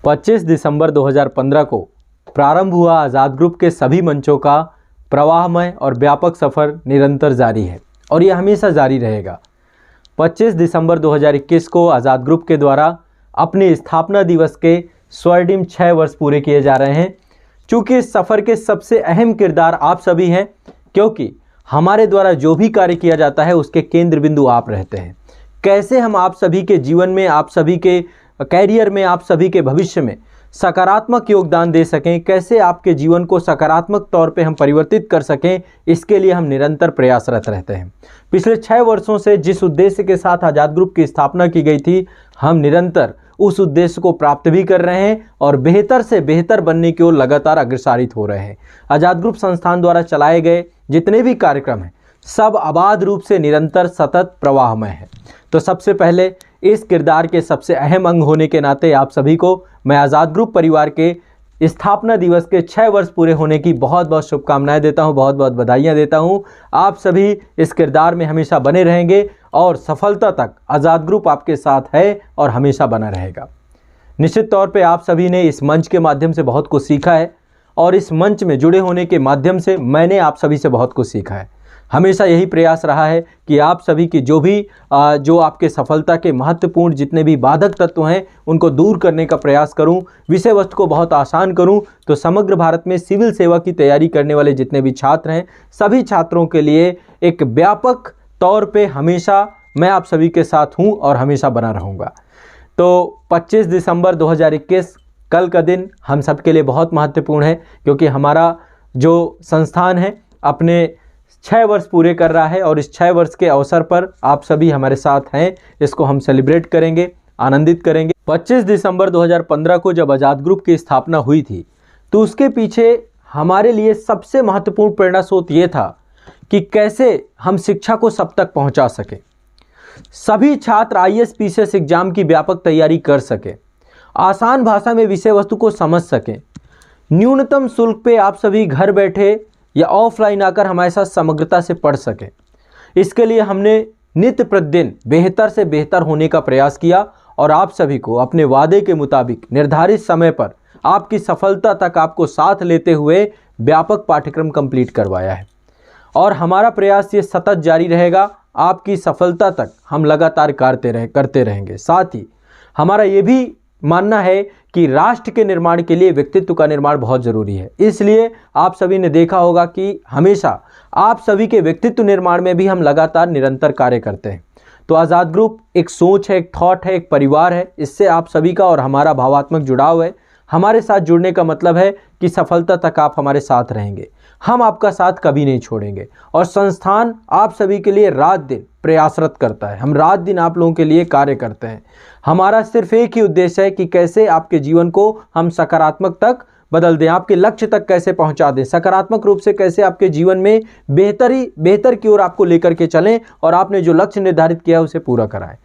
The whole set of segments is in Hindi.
25 दिसंबर 2015 को प्रारंभ हुआ आज़ाद ग्रुप के सभी मंचों का प्रवाहमय और व्यापक सफ़र निरंतर जारी है और ये हमेशा जारी रहेगा। 25 दिसंबर 2021 को आज़ाद ग्रुप के द्वारा अपने स्थापना दिवस के स्वर्णिम 6 वर्ष पूरे किए जा रहे हैं। चूँकि इस सफ़र के सबसे अहम किरदार आप सभी हैं, क्योंकि हमारे द्वारा जो भी कार्य किया जाता है उसके केंद्र बिंदु आप रहते हैं। कैसे हम आप सभी के जीवन में, आप सभी के कैरियर में, आप सभी के भविष्य में सकारात्मक योगदान दे सकें, कैसे आपके जीवन को सकारात्मक तौर पे हम परिवर्तित कर सकें, इसके लिए हम निरंतर प्रयासरत रहते हैं। पिछले 6 वर्षों से जिस उद्देश्य के साथ आज़ाद ग्रुप की स्थापना की गई थी, हम निरंतर उस उद्देश्य को प्राप्त भी कर रहे हैं और बेहतर से बेहतर बनने की ओर लगातार अग्रसारित हो रहे हैं। आज़ाद ग्रुप संस्थान द्वारा चलाए गए जितने भी कार्यक्रम हैं सब अबाध रूप से निरंतर सतत प्रवाहमय है। तो सबसे पहले इस किरदार के सबसे अहम अंग होने के नाते आप सभी को मैं आज़ाद ग्रुप परिवार के स्थापना दिवस के 6 वर्ष पूरे होने की बहुत बहुत शुभकामनाएं देता हूं, बहुत बहुत बधाइयां देता हूं। आप सभी इस किरदार में हमेशा बने रहेंगे और सफलता तक आज़ाद ग्रुप आपके साथ है और हमेशा बना रहेगा। निश्चित तौर पे आप सभी ने इस मंच के माध्यम से बहुत कुछ सीखा है और इस मंच में जुड़े होने के माध्यम से मैंने आप सभी से बहुत कुछ सीखा है। हमेशा यही प्रयास रहा है कि आप सभी की जो आपके सफलता के महत्वपूर्ण जितने भी बाधक तत्व हैं उनको दूर करने का प्रयास करूं, विषय वस्तु को बहुत आसान करूं। तो समग्र भारत में सिविल सेवा की तैयारी करने वाले जितने भी छात्र हैं सभी छात्रों के लिए एक व्यापक तौर पे हमेशा मैं आप सभी के साथ हूं और हमेशा बना रहूँगा। तो 25 दिसंबर 2021 कल का दिन हम सब के लिए बहुत महत्वपूर्ण है, क्योंकि हमारा जो संस्थान है अपने 6 वर्ष पूरे कर रहा है और इस 6 वर्ष के अवसर पर आप सभी हमारे साथ हैं। इसको हम सेलिब्रेट करेंगे, आनंदित करेंगे। 25 दिसंबर 2015 को जब आज़ाद ग्रुप की स्थापना हुई थी तो उसके पीछे हमारे लिए सबसे महत्वपूर्ण प्रेरणा स्रोत ये था कि कैसे हम शिक्षा को सब तक पहुंचा सकें, सभी छात्र IAS PCS एग्जाम की व्यापक तैयारी कर सकें, आसान भाषा में विषय वस्तु को समझ सकें, न्यूनतम शुल्क पे आप सभी घर बैठे या ऑफलाइन आकर हमारे साथ समग्रता से पढ़ सकें। इसके लिए हमने नित्य प्रतिदिन बेहतर से बेहतर होने का प्रयास किया और आप सभी को अपने वादे के मुताबिक निर्धारित समय पर आपकी सफलता तक आपको साथ लेते हुए व्यापक पाठ्यक्रम कंप्लीट करवाया है और हमारा प्रयास ये सतत जारी रहेगा। आपकी सफलता तक हम लगातार करते रहेंगे। साथ ही हमारा ये भी मानना है कि राष्ट्र के निर्माण के लिए व्यक्तित्व का निर्माण बहुत ज़रूरी है। इसलिए आप सभी ने देखा होगा कि हमेशा आप सभी के व्यक्तित्व निर्माण में भी हम लगातार निरंतर कार्य करते हैं। तो आज़ाद ग्रुप एक सोच है, एक थॉट है, एक परिवार है। इससे आप सभी का और हमारा भावात्मक जुड़ाव है। हमारे साथ जुड़ने का मतलब है कि सफलता तक आप हमारे साथ रहेंगे, हम आपका साथ कभी नहीं छोड़ेंगे और संस्थान आप सभी के लिए रात दिन प्रयासरत करता है। हम रात दिन आप लोगों के लिए कार्य करते हैं। हमारा सिर्फ एक ही उद्देश्य है कि कैसे आपके जीवन को हम सकारात्मक तक बदल दें, आपके लक्ष्य तक कैसे पहुंचा दें, सकारात्मक रूप से कैसे आपके जीवन में बेहतर की ओर आपको लेकर के चलें और आपने जो लक्ष्य निर्धारित किया है उसे पूरा कराएं।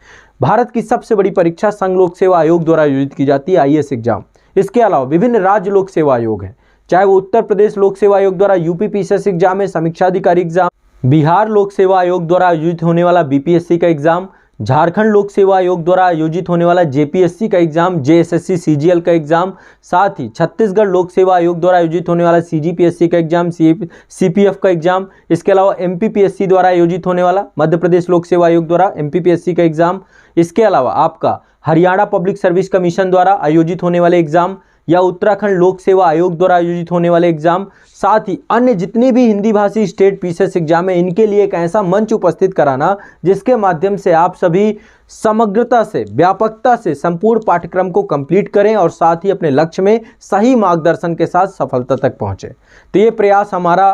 भारत की सबसे बड़ी परीक्षा संघ लोक सेवा आयोग द्वारा आयोजित की जाती है IAS एग्जाम। इसके अलावा विभिन्न राज्य लोक सेवा आयोग हैं, चाहे वो उत्तर प्रदेश लोक सेवा आयोग द्वारा UP PCS एग्जाम है, समीक्षा अधिकारी एग्जाम, बिहार लोक सेवा आयोग द्वारा आयोजित होने वाला BPSC का एग्जाम, झारखंड लोक सेवा आयोग द्वारा आयोजित होने वाला JPSC का एग्जाम, JSSC CGL का एग्जाम, साथ ही छत्तीसगढ़ लोक सेवा आयोग द्वारा आयोजित होने वाला CGPSC का एग्जाम, CPF का एग्जाम। इसके अलावा MPPSC द्वारा आयोजित होने वाला मध्य प्रदेश लोक सेवा आयोग द्वारा MPPSC का एग्जाम। इसके अलावा आपका हरियाणा पब्लिक सर्विस कमीशन द्वारा आयोजित होने वाले एग्जाम या उत्तराखंड लोक सेवा आयोग द्वारा आयोजित होने वाले एग्जाम, साथ ही अन्य जितनी भी हिंदी भाषी स्टेट PCS एग्जाम है, इनके लिए एक ऐसा मंच उपस्थित कराना जिसके माध्यम से आप सभी समग्रता से, व्यापकता से संपूर्ण पाठ्यक्रम को कंप्लीट करें और साथ ही अपने लक्ष्य में सही मार्गदर्शन के साथ सफलता तक पहुंचे। तो ये प्रयास हमारा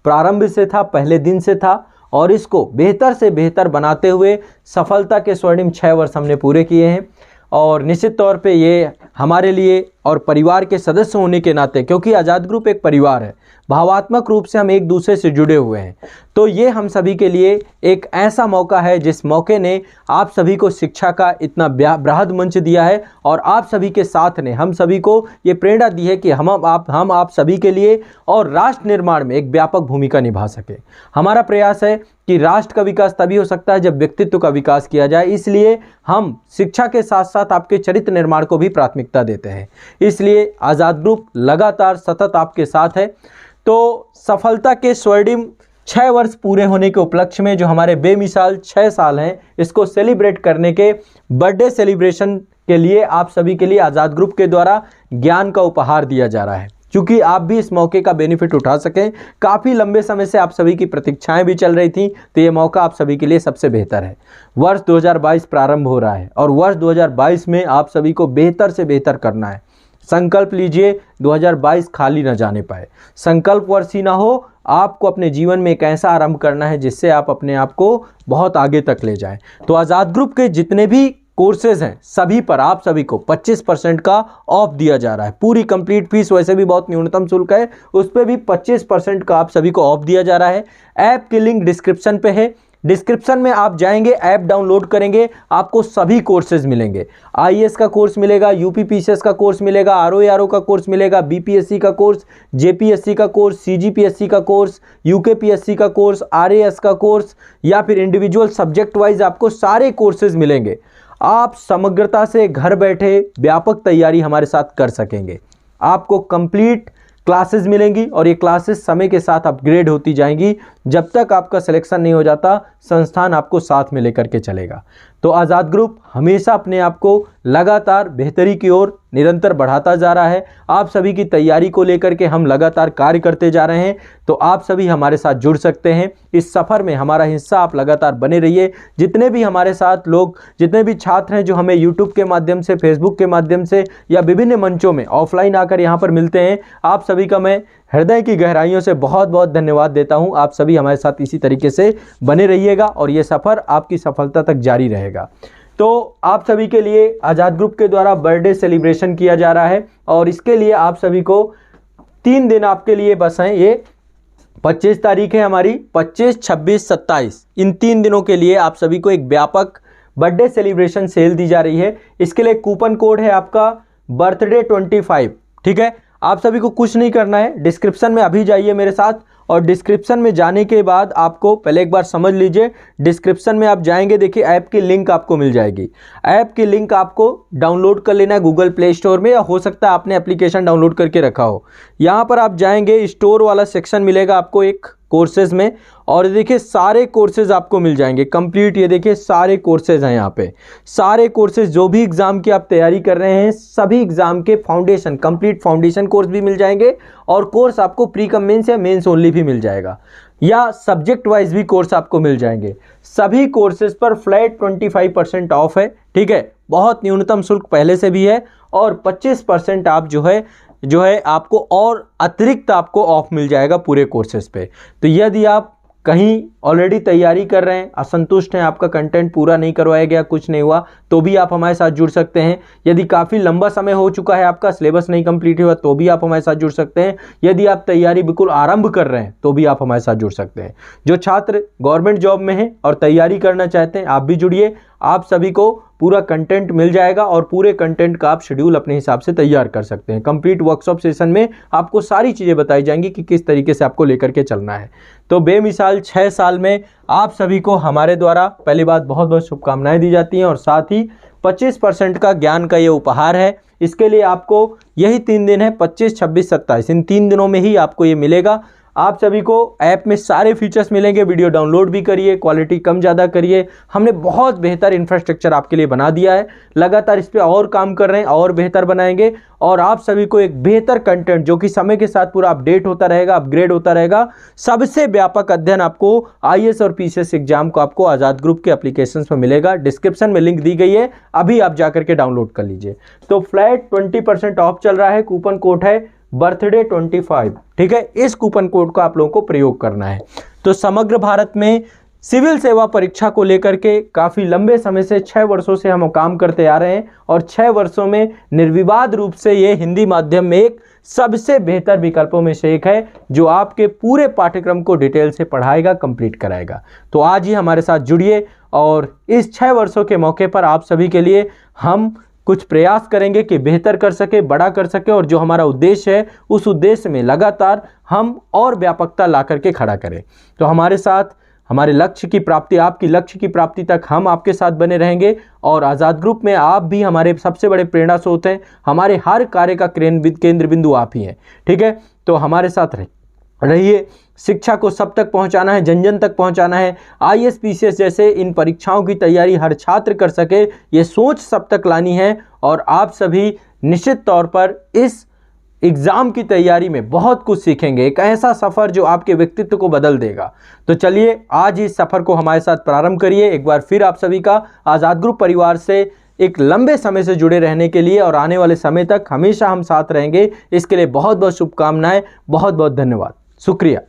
प्रारंभ से था, पहले दिन से था और इसको बेहतर से बेहतर बनाते हुए सफलता के स्वर्णिम 6 वर्ष हमने पूरे किए हैं। और निश्चित तौर पे ये हमारे लिए और परिवार के सदस्य होने के नाते, क्योंकि आज़ाद ग्रुप एक परिवार है, भावात्मक रूप से हम एक दूसरे से जुड़े हुए हैं, तो ये हम सभी के लिए एक ऐसा मौका है जिस मौके ने आप सभी को शिक्षा का इतना बृहद मंच दिया है और आप सभी के साथ ने हम सभी को ये प्रेरणा दी है कि हम आप सभी के लिए और राष्ट्र निर्माण में एक व्यापक भूमिका निभा सके। हमारा प्रयास है कि राष्ट्र का विकास तभी हो सकता है जब व्यक्तित्व का विकास किया जाए, इसलिए हम शिक्षा के साथ साथ आपके चरित्र निर्माण को भी प्राथमिकता प्राथमिकता देते हैं। इसलिए आज़ाद ग्रुप लगातार सतत आपके साथ है। तो सफलता के स्वर्णिम 6 वर्ष पूरे होने के उपलक्ष्य में जो हमारे बेमिसाल 6 साल हैं, इसको सेलिब्रेट करने के बर्थडे सेलिब्रेशन के लिए आप सभी के लिए आज़ाद ग्रुप के द्वारा ज्ञान का उपहार दिया जा रहा है। क्योंकि आप भी इस मौके का बेनिफिट उठा सकें, काफ़ी लंबे समय से आप सभी की प्रतीक्षाएं भी चल रही थी, तो ये मौका आप सभी के लिए सबसे बेहतर है। वर्ष 2022 प्रारंभ हो रहा है और वर्ष 2022 में आप सभी को बेहतर से बेहतर करना है। संकल्प लीजिए 2022 खाली न जाने पाए, संकल्प वर्ष ही ना हो। आपको अपने जीवन में एक ऐसा आरंभ करना है जिससे आप अपने आप को बहुत आगे तक ले जाएं। तो आज़ाद ग्रुप के जितने भी कोर्सेज हैं सभी पर आप सभी को 25% का ऑफ दिया जा रहा है। पूरी कंप्लीट फीस वैसे भी बहुत न्यूनतम शुल्क है, उस पर भी 25% का आप सभी को ऑफ दिया जा रहा है। ऐप की लिंक डिस्क्रिप्शन पे है, डिस्क्रिप्शन में आप जाएंगे, ऐप डाउनलोड करेंगे, आपको सभी कोर्सेज मिलेंगे। आईएएस का कोर्स मिलेगा, यूपीपीसीएस का कोर्स मिलेगा, आरओएआरओ का कोर्स मिलेगा, बीपीएससी का कोर्स, जेपीएससी का कोर्स, सीजीपीएससी का कोर्स, यूकेपीएससी का कोर्स, आरएएस का कोर्स, या फिर इंडिविजुअल सब्जेक्ट वाइज आपको सारे कोर्सेज मिलेंगे। आप समग्रता से घर बैठे व्यापक तैयारी हमारे साथ कर सकेंगे। आपको कंप्लीट क्लासेस मिलेंगी और ये क्लासेस समय के साथ अपग्रेड होती जाएंगी। जब तक आपका सिलेक्शन नहीं हो जाता, संस्थान आपको साथ में लेकर के चलेगा। तो आज़ाद ग्रुप हमेशा अपने आप को लगातार बेहतरी की ओर निरंतर बढ़ाता जा रहा है। आप सभी की तैयारी को लेकर के हम लगातार कार्य करते जा रहे हैं। तो आप सभी हमारे साथ जुड़ सकते हैं। इस सफ़र में हमारा हिस्सा आप लगातार बने रहिए। जितने भी हमारे साथ लोग, जितने भी छात्र हैं जो हमें यूट्यूब के माध्यम से, फेसबुक के माध्यम से या विभिन्न मंचों में ऑफलाइन आकर यहाँ पर मिलते हैं, आप सभी का मैं हृदय की गहराइयों से बहुत बहुत धन्यवाद देता हूं। आप सभी हमारे साथ इसी तरीके से बने रहिएगा और ये सफ़र आपकी सफलता तक जारी रहेगा। तो आप सभी के लिए आज़ाद ग्रुप के द्वारा बर्थडे सेलिब्रेशन किया जा रहा है और इसके लिए आप सभी को 3 दिन आपके लिए बस हैं। ये 25 तारीख है हमारी, 25, 26, 27, इन 3 दिनों के लिए आप सभी को एक व्यापक बर्थडे सेलिब्रेशन सेल दी जा रही है। इसके लिए कूपन कोड है आपका बर्थडे 25। ठीक है, आप सभी को कुछ नहीं करना है, डिस्क्रिप्शन में अभी जाइए मेरे साथ और डिस्क्रिप्शन में जाने के बाद आपको पहले एक बार समझ लीजिए। डिस्क्रिप्शन में आप जाएंगे, देखिए ऐप की लिंक आपको मिल जाएगी। ऐप की लिंक आपको डाउनलोड कर लेना है गूगल प्ले स्टोर में, या हो सकता है आपने एप्लीकेशन डाउनलोड करके रखा हो। यहाँ पर आप जाएंगे, स्टोर वाला सेक्शन मिलेगा आपको एक कोर्सेज में, और देखिए सारे कोर्सेज आपको मिल जाएंगे कंप्लीट। ये देखिए सारे कोर्सेज हैं यहाँ पे, सारे कोर्सेज जो भी एग्ज़ाम की आप तैयारी कर रहे हैं, सभी एग्ज़ाम के फाउंडेशन, कंप्लीट फाउंडेशन कोर्स भी मिल जाएंगे और कोर्स आपको प्री कम मेंस या मेंस ओनली भी मिल जाएगा, या सब्जेक्ट वाइज भी कोर्स आपको मिल जाएंगे। सभी कोर्सेज पर फ्लैट 25% ऑफ है। ठीक है, बहुत न्यूनतम शुल्क पहले से भी है और 25% आप जो है आपको और अतिरिक्त आपको ऑफ मिल जाएगा पूरे कोर्सेज पे। तो यदि आप कहीं ऑलरेडी तैयारी कर रहे हैं, असंतुष्ट हैं, आपका कंटेंट पूरा नहीं करवाया गया, कुछ नहीं हुआ, तो भी आप हमारे साथ जुड़ सकते हैं। यदि काफ़ी लंबा समय हो चुका है, आपका सिलेबस नहीं कंप्लीट हुआ, तो भी आप हमारे साथ जुड़ सकते हैं। यदि आप तैयारी बिल्कुल आरंभ कर रहे हैं, तो भी आप हमारे साथ जुड़ सकते हैं। जो छात्र गवर्नमेंट जॉब में हैं और तैयारी करना चाहते हैं, आप भी जुड़िए। आप सभी को पूरा कंटेंट मिल जाएगा और पूरे कंटेंट का आप शेड्यूल अपने हिसाब से तैयार कर सकते हैं। कंप्लीट वर्कशॉप सेशन में आपको सारी चीज़ें बताई जाएंगी कि किस तरीके से आपको लेकर के चलना है। तो बेमिसाल 6 साल में आप सभी को हमारे द्वारा पहली बात बहुत बहुत शुभकामनाएं दी जाती हैं और साथ ही 25% का ज्ञान का ये उपहार है। इसके लिए आपको यही 3 दिन है, 25, 26, 27, इन 3 दिनों में ही आपको ये मिलेगा। आप सभी को ऐप में सारे फीचर्स मिलेंगे। वीडियो डाउनलोड भी करिए, क्वालिटी कम ज़्यादा करिए। हमने बहुत बेहतर इंफ्रास्ट्रक्चर आपके लिए बना दिया है, लगातार इस पर और काम कर रहे हैं और बेहतर बनाएंगे और आप सभी को एक बेहतर कंटेंट जो कि समय के साथ पूरा अपडेट होता रहेगा, अपग्रेड होता रहेगा। सबसे व्यापक अध्ययन आपको आईएएस और पीसीएस एग्जाम को आपको आज़ाद ग्रुप के एप्लीकेशन में मिलेगा। डिस्क्रिप्शन में लिंक दी गई है, अभी आप जाकर के डाउनलोड कर लीजिए। तो फ्लैट 20% ऑफ चल रहा है, कूपन कोड है बर्थडे 25। ठीक है, इस कूपन कोड का आप लोगों को प्रयोग करना है। तो समग्र भारत में सिविल सेवा परीक्षा को लेकर के काफ़ी लंबे समय से 6 वर्षों से हम काम करते आ रहे हैं और 6 वर्षों में निर्विवाद रूप से ये हिंदी माध्यम में एक सबसे बेहतर विकल्पों में से एक है जो आपके पूरे पाठ्यक्रम को डिटेल से पढ़ाएगा, कंप्लीट कराएगा। तो आज ही हमारे साथ जुड़िए और इस 6 वर्षों के मौके पर आप सभी के लिए हम कुछ प्रयास करेंगे कि बेहतर कर सके, बड़ा कर सके और जो हमारा उद्देश्य है उस उद्देश्य में लगातार हम और व्यापकता ला करके खड़ा करें। तो हमारे साथ हमारे लक्ष्य की प्राप्ति, आपकी लक्ष्य की प्राप्ति तक हम आपके साथ बने रहेंगे। और आज़ाद ग्रुप में आप भी हमारे सबसे बड़े प्रेरणा स्रोत हैं, हमारे हर कार्य का केंद्र बिंदु आप ही हैं। ठीक है, तो हमारे साथ रहिए। शिक्षा को सब तक पहुंचाना है, जन जन तक पहुंचाना है। IAS PCS जैसे इन परीक्षाओं की तैयारी हर छात्र कर सके, ये सोच सब तक लानी है। और आप सभी निश्चित तौर पर इस एग्ज़ाम की तैयारी में बहुत कुछ सीखेंगे, एक ऐसा सफ़र जो आपके व्यक्तित्व को बदल देगा। तो चलिए आज इस सफ़र को हमारे साथ प्रारंभ करिए। एक बार फिर आप सभी का आज़ाद ग्रुप परिवार से एक लंबे समय से जुड़े रहने के लिए और आने वाले समय तक हमेशा हम साथ रहेंगे, इसके लिए बहुत बहुत शुभकामनाएं, बहुत बहुत धन्यवाद, शुक्रिया।